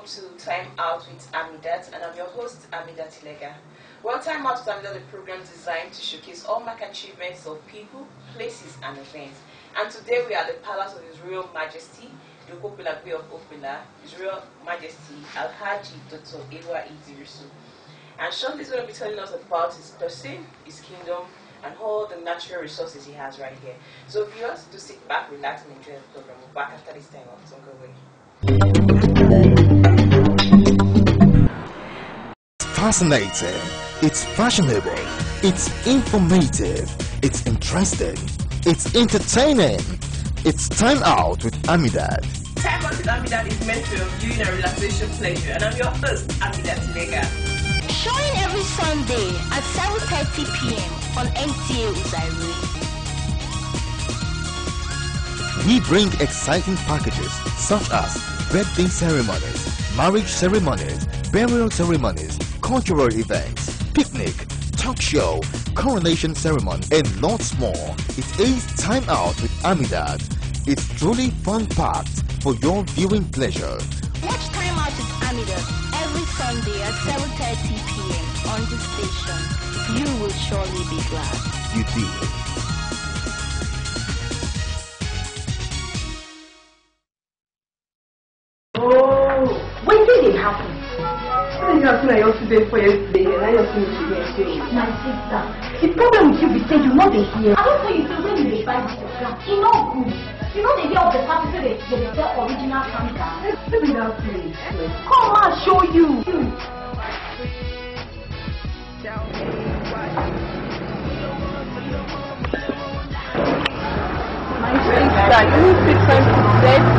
welcome to Time Out with Amidat, and I'm your host, Amidat. Well, Time Out with Amidat is a program designed to showcase all mark achievements of people, places, and events. And today we are at the Palace of His Royal Majesty, the okpella of okpella, His Royal Majesty HRH Dr. A.Y.E. Dirisu. And shortly he's going to be telling us about his person, his kingdom, and all the natural resources he has right here. So viewers, do sit back, relax, and enjoy the program. We're back after this time out. Don't go away. It's fascinating, it's fashionable, it's informative, it's interesting, it's entertaining. It's Time Out with Amidat. Time Out with Amidat is meant for your viewing and relaxation pleasure, and I'm your host, Amidat. Showing every Sunday at 7:30 p.m. on NTA Uzairi. We bring exciting packages such as birthday ceremonies, marriage ceremonies, burial ceremonies, cultural events, picnic, talk show, coronation ceremony, and lots more. It is Time Out with Amidat. It's truly fun-packed for your viewing pleasure. Watch Time Out with Amidat every Sunday at 7:30 p.m. on the station. You will surely be glad. You did. Oh, when did it happen? Yesterday for yesterday, and I just finished today. My sister, The problem with you be saying you know they hear. I don't tell you to when you dey buy this your car. You know good. You know the day of the party say they sell original camera. Maybe that place. Come I'll show you. My sister, you need to say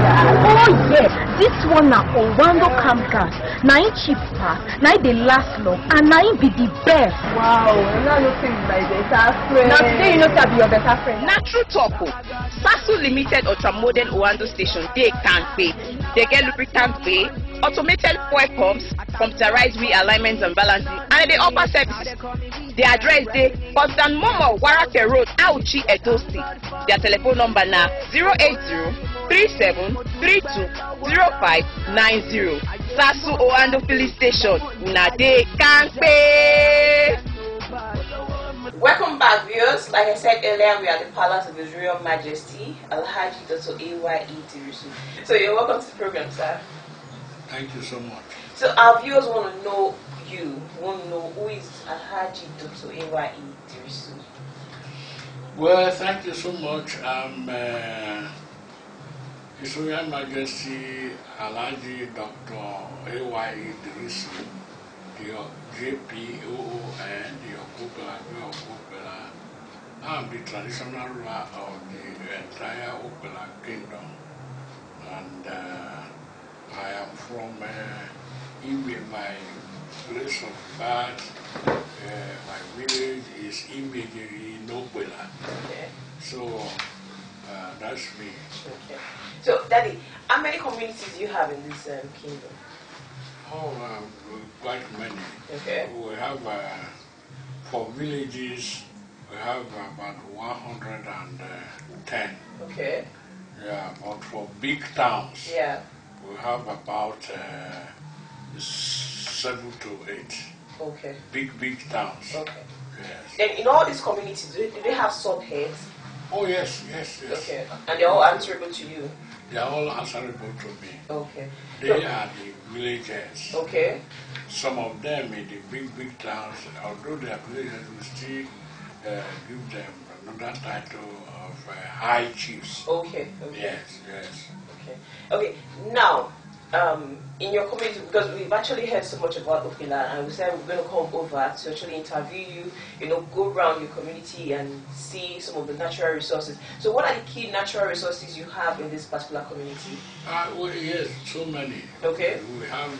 that. Oh yes, this one na Orlando campgas. Na it cheap pass, na it dey last long, and na it be the best. Wow, and now you think my better friend. Now today you know to be your better friend. Na true talk o. Sasu Limited ultra-modern Orlando station dey kampe. They get lubricant bay, automated fuel pumps, computerized realignments and balancing, and they offer services. The address dey Constant Momo Warake Road, Auchi, Edo State. Their telephone number na 080-3732-0590. Sasu Orlando filling station, una dey kampe. Welcome back, viewers. Like I said earlier, we are at the Palace of His Royal Majesty HRH Dr. A.Y.E. Dirisu. So you're welcome to the program, sir. Thank you so much. So our viewers want to know you, want to know who is HRH Dr. A.Y.E. Dirisu. Well, thank you so much. I'm His Royal Majesty HRH Dr. A.Y.E. Dirisu, the JPOON, the okpella of okpella. I'm the traditional ruler of the entire okpella kingdom, and I am from Ime. My place of birth, my village is Imegiri in Okpella. Okay. So that's me. Okay. So, Daddy, how many communities do you have in this kingdom? Oh, quite many. Okay. We have, for villages, we have about 110. Okay. Yeah, but for big towns, Yeah. we have about 7 to 8. Okay. Big towns. Okay. Yes. And in all these communities, do they have subheads? Oh, yes. Okay. And they're all answerable to you? They are all answerable to me. Okay. They are the villagers. Okay. Some of them in the big towns, although they are villagers, we still give them another title of high chiefs. Okay. Yes. Okay. Okay. Now, in your community, because we've actually heard so much about okpella, and we said we're going to come over to actually interview you, go around your community and see some of the natural resources. So what are the key natural resources you have in this particular community? Well, yes, so many. Okay. We have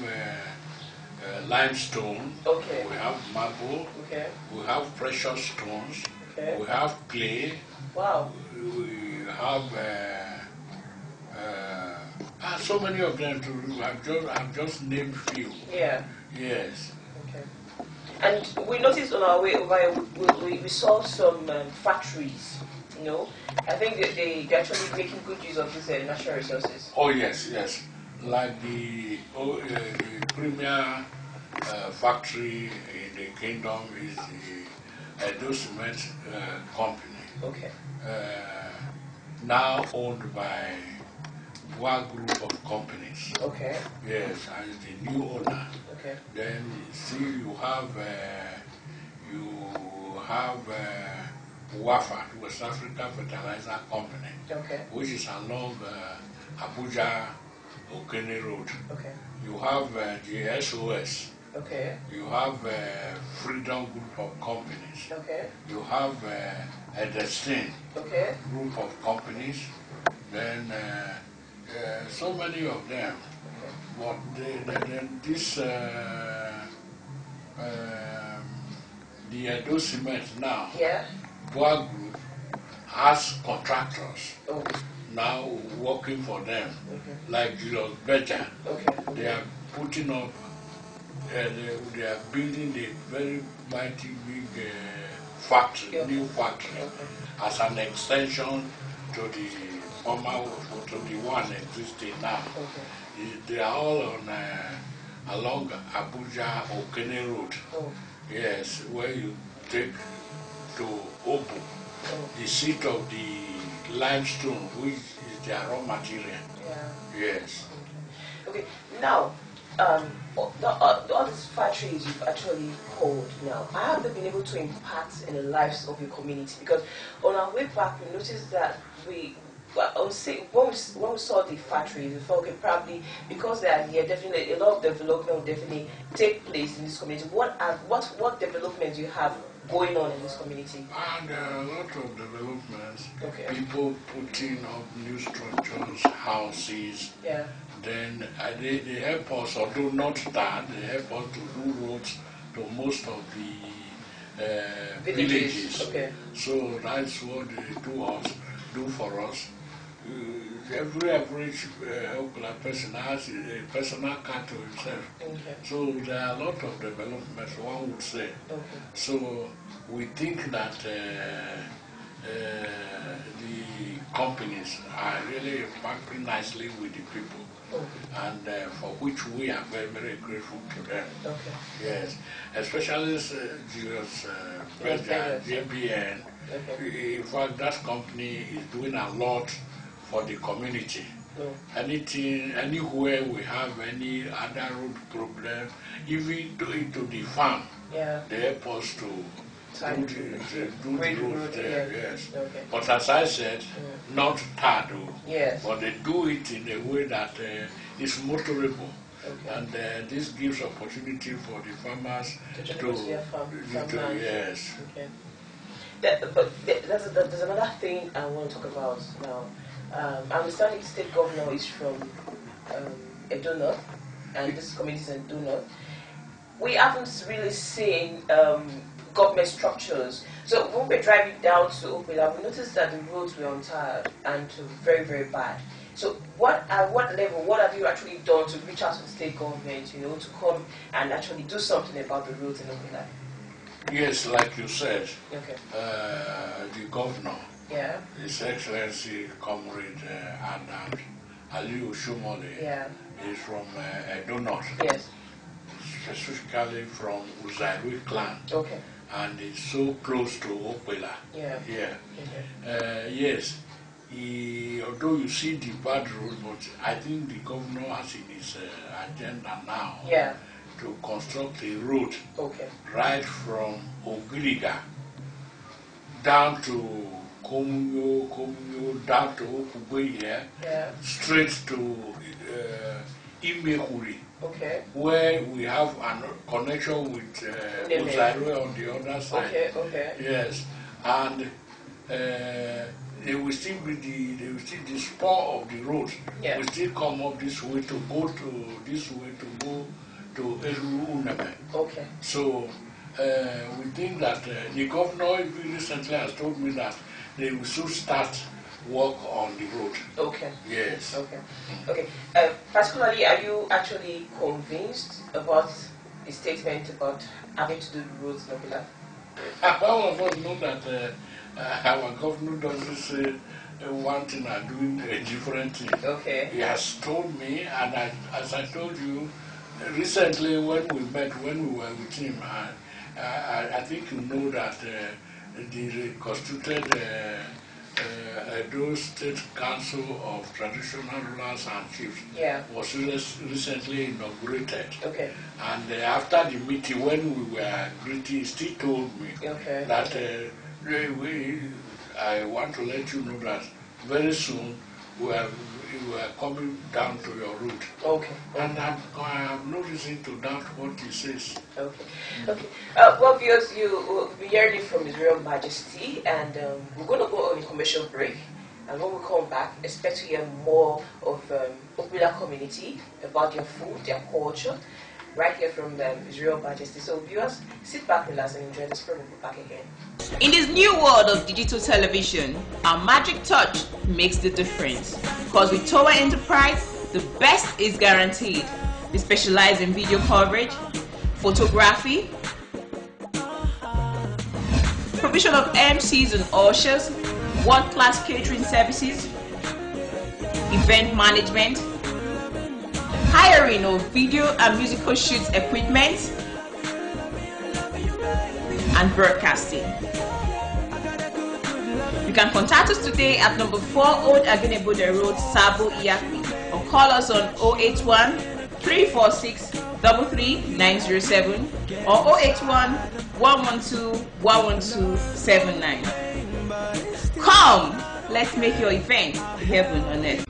limestone. Okay. We have marble. Okay. We have precious stones. Okay. We have clay. Wow. We have so many of them. I've just named few. Yeah. Yes. Okay. And we noticed on our way over here, we saw some factories. I think they're actually making good use of these natural resources. Oh yes. like the premier factory in the kingdom is the Edo Cement company. Okay. Now owned by one group of companies. Okay. Yes, and the new owner. Okay. Then see you have WAFA, West Africa Fertilizer Company, Okay. which is along Abuja Okene Road. Okay. You have the SOS. Okay. You have Freedom Group of Companies. Okay. You have a Destin Okay. Group of Companies. Then so many of them. But this the Edo Cement now, Yeah. Boa Group has contractors Oh. now working for them, Okay. like Julius Beja. Okay. They are putting up, they are building a very mighty big factory, Okay. new factory, Okay. as an extension to the former, to the one existing now. Okay. They are all on along Abuja Okene Road. Oh. Yes, where you take to Obu, Oh. the seat of the limestone, which is their raw material. Yeah. Yes. Okay. Now, all these factories you've actually called now, have they been able to impact in the lives of your community? Because on our way back, we noticed that when we saw the factories, we thought, okay, probably because they are here, definitely a lot of development will definitely take place in this community. What development do you have going on in this community? And a lot of developments, Okay. people putting up new structures, houses. Yeah. Then they help us, although not that, they help us to do roads to most of the villages. Okay. So that's what they do for us. Every average okpella person has a personal car to himself. Okay. So there are a lot of developments, one would say. Okay. So we think that the companies are really working nicely with the people, Okay. and for which we are very, very grateful to them. Okay. Yes, especially Julius JBN. Okay. In fact, that company is doing a lot for the community. No. Anywhere we have any other road problem, even to the farm, Yeah. they help us to do the road there. Yeah. Yes. Okay. But as I said, not tarred, Yes. but they do it in a way that is motorable. Okay. And this gives opportunity for the farmers To their farmland. yes. Okay. But there's another thing I want to talk about now. I understand the state governor is from Edo North, and this community is in Edo North. We haven't really seen government structures. So when we're driving down to Okpella, we noticed that the roads were untarred and very, very bad. So at what level, what have you actually done to reach out to the state government, to come and actually do something about the roads in Okpella? Yes, like you said, Okay. the governor, Yeah. His Excellency Comrade Adam Aliu Shumole, Yeah. is from Edo North, Yes. specifically from Uzairu clan, Okay. and it's so close to Okpella. Yeah. Yeah. Okay. Yes, although you see the bad road, but I think the governor has in his agenda now Yeah. to construct a road Okay. right from Ogiriga down to Komunyo, down to Okugwe here, Yeah. straight to Imehuri, Okay. where we have a connection with Uzairu on the other side. Okay. Okay. Yes, and they will still be the spur of the road. Yeah. We still come up this way to go to Eru Unebe. Okay. So we think that the governor even recently has told me that they will soon start work on the road. Okay. Yes. Okay. Okay. Particularly, are you actually convinced about the statement about having to do the roads in Okpella? All of us know that our governor doesn't say one thing and doing a different thing. Okay. He has told me, and as I told you, recently when we met, when we were with him, I think you know that the constituted Edo State Council of Traditional Rulers and Chiefs was recently inaugurated. Okay. And after the meeting, when we were greeting, he still told me that I want to let you know that very soon we are coming down to your route. Okay. And I have no reason to doubt what he says. Okay. Okay. Well, viewers, you will be hearing it from His Royal Majesty, and we're going to go on a commercial break. And when we come back, expect to hear more of okpella community, about their food, their culture, right here from His Royal Majesty. So viewers, sit back, relax, and enjoy this program. We'll be back again. In this new world of digital television, our magic touch makes the difference. Because with Tower Enterprise, the best is guaranteed. We specialize in video coverage, photography, provision of MCs and ushers, world-class catering services, event management, hiring of video and musical shoots equipment, and broadcasting. You can contact us today at number 4 Old Agenebode Road, Sabo, Iyapi, or call us on 081 346 33907 or 081 112 11279. Come, let's make your event heaven on earth.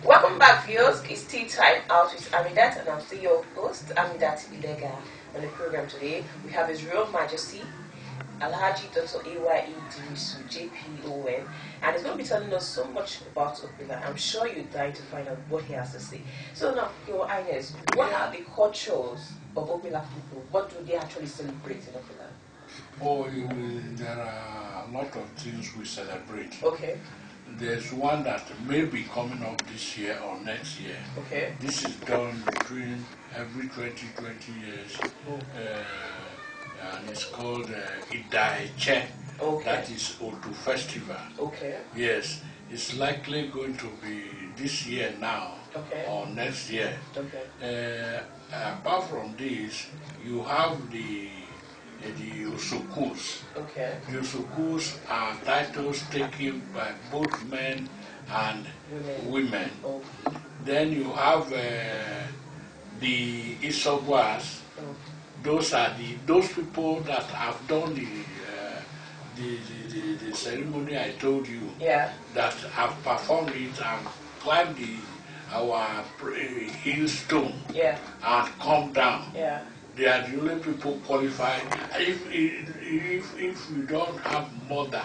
Welcome back, viewers. It's tea time out with Amidat, and I'm still your host, Amidat Ilega. On the program today, we have His Royal Majesty, Alhaji Dr. A.Y.E. Dirisu, JPON, and he's going to be telling us so much about okpella. I'm sure you're dying to find out what he has to say. So now, Your Highness, what are the cultures of okpella people? What do they actually celebrate in okpella? Oh, there are a lot of things we celebrate. Okay. There's one that may be coming up this year or next year. Okay. This is done between every 20 years. And it's called Intouch. Okay. That is Otu Festival. Okay. Yes, it's likely going to be this year now or next year. Okay. Apart from this, you have the usukus. Okay. The usukus are titles taken by both men and women. Okay. Then you have the Isobwas. Those are those people that have done the ceremony I told you. Yeah. That have performed it and climbed our hill stone. Yeah. And come down. Yeah. They are the only people qualified. If you don't have mother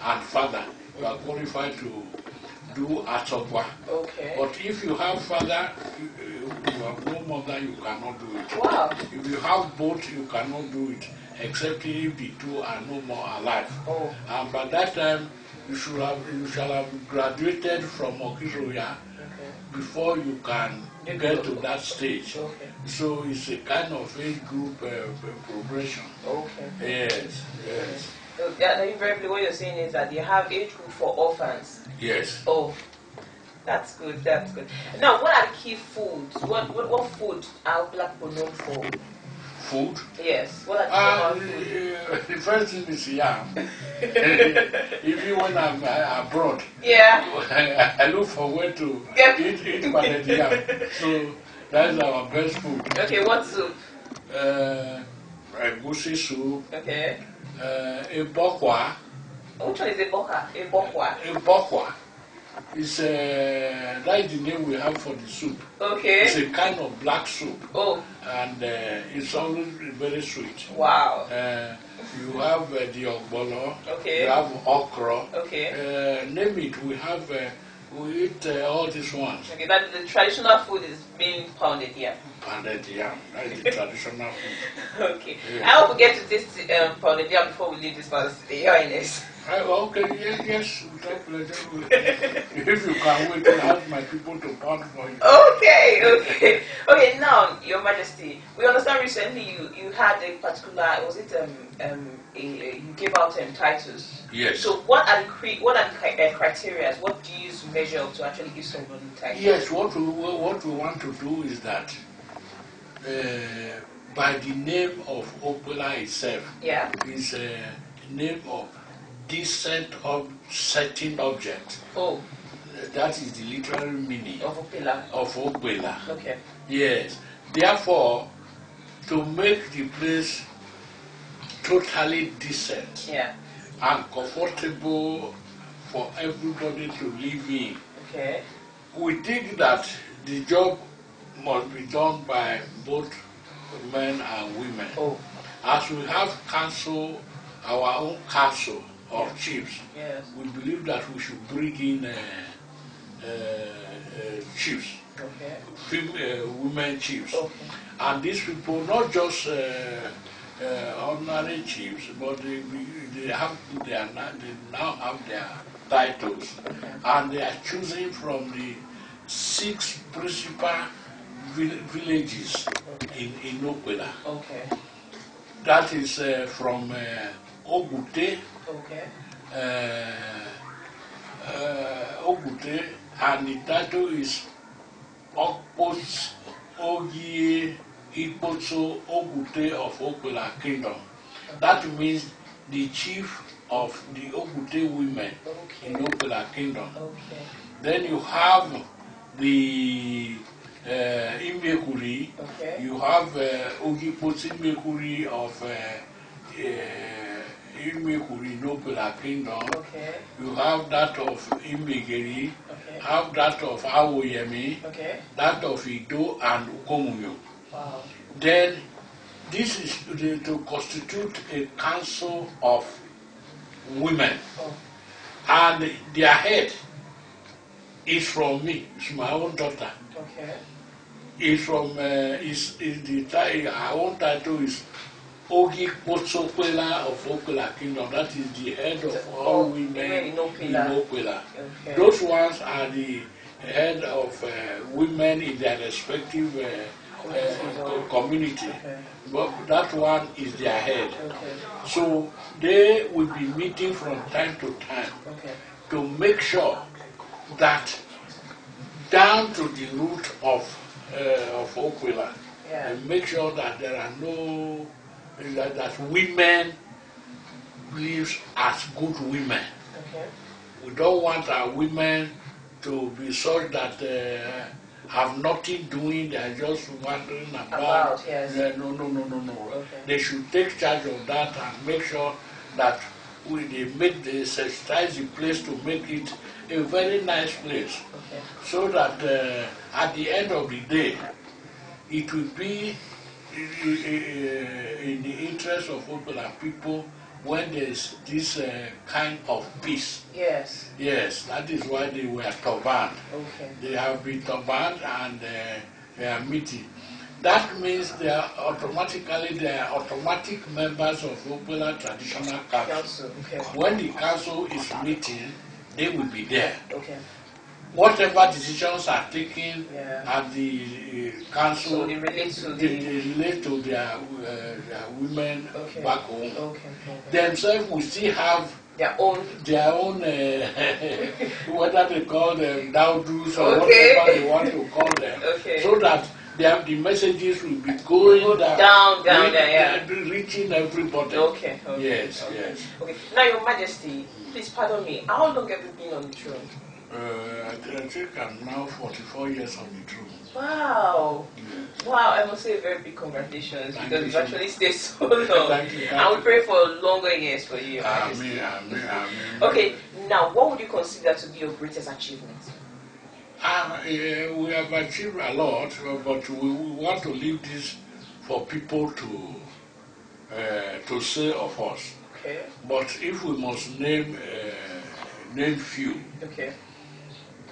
and father, you are qualified to do Atokwa. Okay. But if you have father, you have no mother, you cannot do it. Wow. If you have both, you cannot do it, except if the two are no more alive. Oh. And by that time, you shall have graduated from Okiroya before you can get to that stage. Okay. So it's a kind of age group progression. Okay. Yes, yes. So invariably what you're saying is that they have age group for orphans. Yes. Oh, that's good, that's good. Now, what are the key foods? What food are black people known for? Food? Yes. What are the food? The first thing is yam. Even when I'm abroad, I look for where to eat my yam. So that's our best food. Okay, what soup? Egusi soup. Okay. Ebokwa. Which one is Eboka? Ebokwa. Ebokwa. It's that's the name we have for the soup. Okay. It's a kind of black soup. Oh. And it's always very sweet. Wow. You have the okpella. Okay. You have okra. Okay. Name it. We eat all these ones. Okay, but the traditional food is being pounded here. pounded yam. That is the traditional food. Okay. I hope we get to this pounded yam before we leave this palace today. Your Highness. Okay, yes, without pleasure. If you can wait, to ask my people to pound for you. Okay. Now, Your Majesty, we understand recently you had a particular, was it you gave out titles? Yes. So what are the criteria? What do you use to measure to actually give someone the title? Yes, what we want to do is that by the name of okpella itself, is a name of descent of certain object. Oh. That is the literal meaning of okpella. Okay. Yes. Therefore, to make the place totally decent and comfortable for everybody to live in, we think that the job must be done by both men and women. Oh. As we have council, our own council of chiefs, we believe that we should bring in chiefs, women chiefs. And these people, not just ordinary chiefs, but they now have their titles. And they are choosing from the 6 principal villages in okpella. That is from Ogute, Ogute, and the title is A.Y.E Ogute of Okpella Kingdom. That means the chief of the Ogute women in Okpella Kingdom. Then you have the Imekuri, you have Ogipotsi Imekuri of Imekuri in Okpella Kingdom, you have that of Imegeri, have that of Awoyemi, that of Ido and Ukomunyo. Then this is to constitute a council of women, and their head is from me. It's my own daughter. It's from our own title is Ogi Potsopela of Okpella Kingdom. That is the head of all women in Okpella. Those ones are the head of women in their respective community. But that one is their head. So they will be meeting from time to time to make sure that down to the root of Okpella, and make sure that there are no that women live as good women. We don't want our women to be such that have nothing doing, they are just wandering about. No. They should take charge of that and make sure that they sensitize the place to make it a very nice place. So that at the end of the day, it will be in the interest of Okpella people when there's this kind of peace. Yes, that is why they were turbaned. They have been turbaned and they are meeting. That means they are automatic members of Okpella Traditional Council. When the council is meeting, they will be there. Whatever decisions are taken at the council, so they relate to their women back home. Themselves will still have their own whether they call them dowdus or whatever they want to call them, so that the messages will be going down, reaching everybody. Yes. Okay. Now, Your Majesty, please pardon me. How long have you been on the throne? I think I'm now 44 years on the throne. Wow. Wow, I must say a very big congratulations because you've actually stayed so long. Thank you. I will pray for longer years for you. Amen. Okay, now what would you consider to be your greatest achievement? We have achieved a lot, but we want to leave this for people to say of us. Okay. But if we must name few.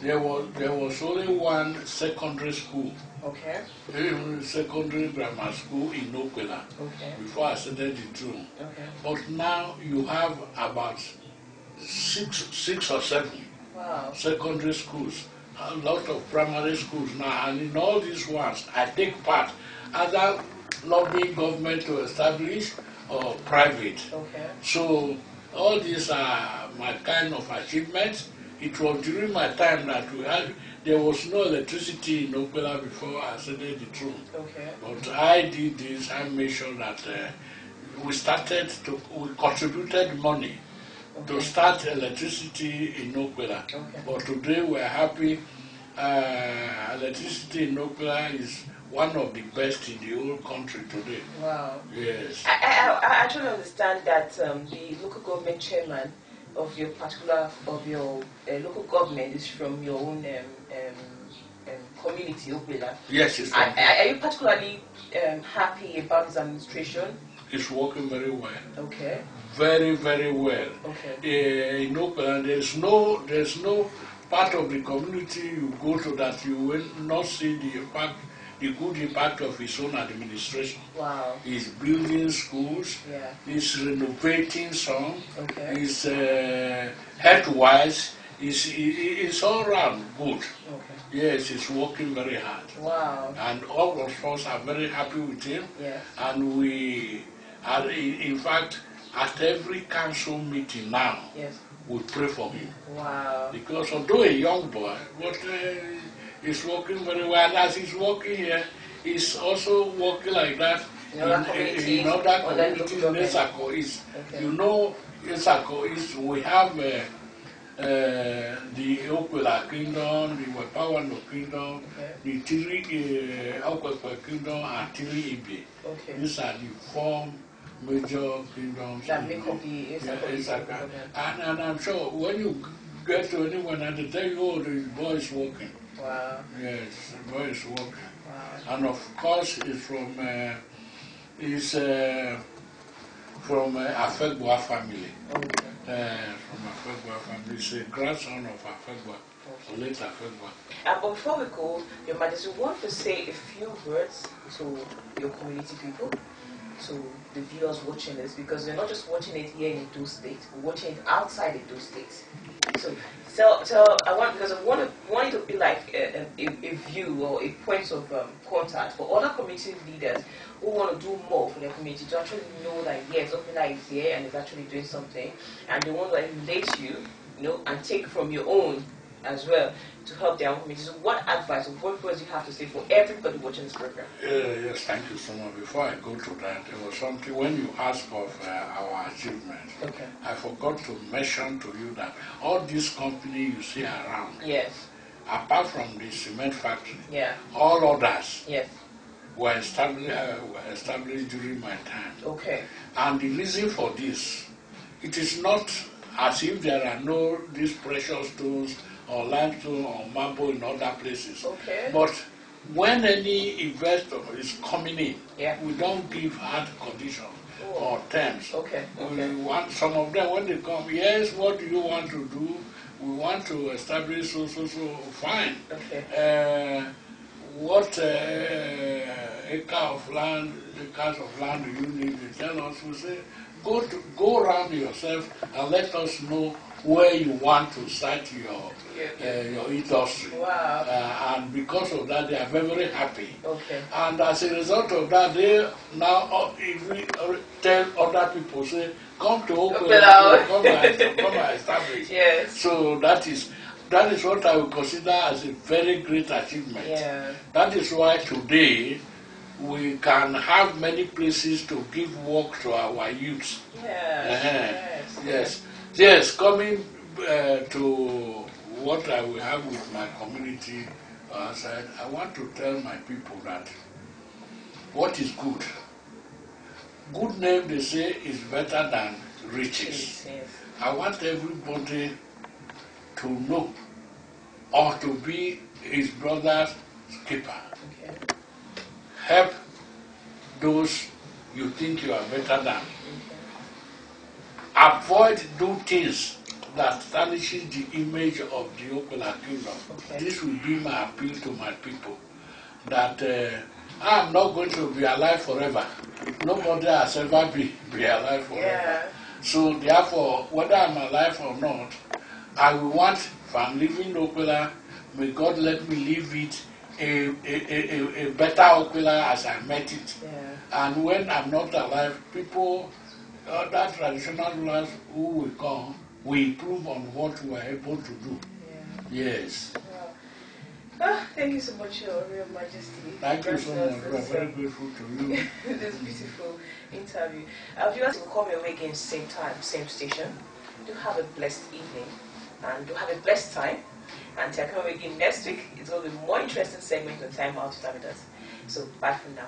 There was only one secondary school. Okay. Secondary grammar school in okpella. Okay. Before I started the June. Okay. But now you have about six or seven secondary schools, a lot of primary schools now, and in all these ones, I take part, either lobbying government to establish or private. Okay. So all these are my kind of achievements. It was during my time that there was no electricity in okpella before I started the Throne. Okay. But I did this. I made sure that we contributed money to start electricity in okpella. Okay. But today we are happy. Electricity in okpella is one of the best in the whole country today. Wow. Yes. I actually understand that the local government chairman of your local government is from your own community, okpella. Yes, it's are you particularly happy about his administration? It's working very well. Okay. Very, very well. Okay. In okpella, there's no part of the community you go to that you will not see the good impact of his own administration. Wow. He's building schools, he's renovating some, he's health-wise, he's all around good. Okay. Yes, he's working very hard. Wow. And all of us are very happy with him. Yes. And we are, in fact, at every council meeting now, we pray for him. Wow. Because although a young boy, but he's working very well. And as he's working here, he's also working like that in other communities. Nesako East. You know, Nesako East, we have the Okpella Kingdom, the Wepawano Kingdom, the Tiri Okpella Kingdom, and Tiri Ibe. These are the 4 major kingdoms that make up the Isaka. And I'm sure when you get to anyone and they tell you, oh, the boy is working. Wow. Yes, the boy is working. Wow. And of course, it's from Afegwa family. From Afegwa family. He's a grandson of Afegwa, late Afegwa. But before we go, Your Majesty, we want to say a few words to your community people, to the viewers watching this, because you're not just watching it here in Edo State, we're watching it outside Edo State. So I want it to be like a view or a point of contact for other community leaders who want to do more for their community, to actually know that yes, okpella is here and is actually doing something, and they want to relate to you, and take from your own as well to help their own communities. So what advice or what words you have to say for everybody watching this program? Yes, thank you so much. Before I go to that, there was something when you asked of our achievements. Okay. I forgot to mention to you that all these companies you see around, apart from the cement factory, all others were established during my time. Okay. And the reason for this, it is not as if there are no these precious stones or limestone or marble in other places. Okay. But when any investor is coming in, we don't give hard conditions or terms. Okay. We want some of them when they come, yes, what do you want to do? We want to establish so fine. Okay. What acres of land do you need? They tell us, we say, go around yourself and let us know where you want to start your industry. Wow. And because of that, they are very, very happy. Okay. And as a result of that, they now tell other people, say, come to okpella, come and establish. Yes. So that is what I would consider as a very great achievement. Yeah. That is why today we can have many places to give work to our youth. Yes. Yes, coming to what I will have with my community outside, I want to tell my people that what is good? Good name, they say, is better than riches. Yes. I want everybody to know or to be his brother's keeper. Okay. Help those you think you are better than. Avoid do things that tarnishes the image of the okpella kingdom. Okay. This will be my appeal to my people, that I am not going to be alive forever. Nobody has ever been alive forever. Yeah. So therefore, whether I'm alive or not, I will want, if I'm living okpella, may God let me live it a better okpella as I met it. Yeah. And when I'm not alive, people, other traditional rulers who will come, will improve on what we are able to do. Yeah. Yes. Thank you so much, Your Royal Majesty. Thank you so much. We are very grateful to you. This beautiful interview. Viewers will come your way again, same time, same station. Do have a blessed evening and do have a blessed time. And till I come again next week, it's going to be more interesting segment on Time Out with Amidat. So bye for now.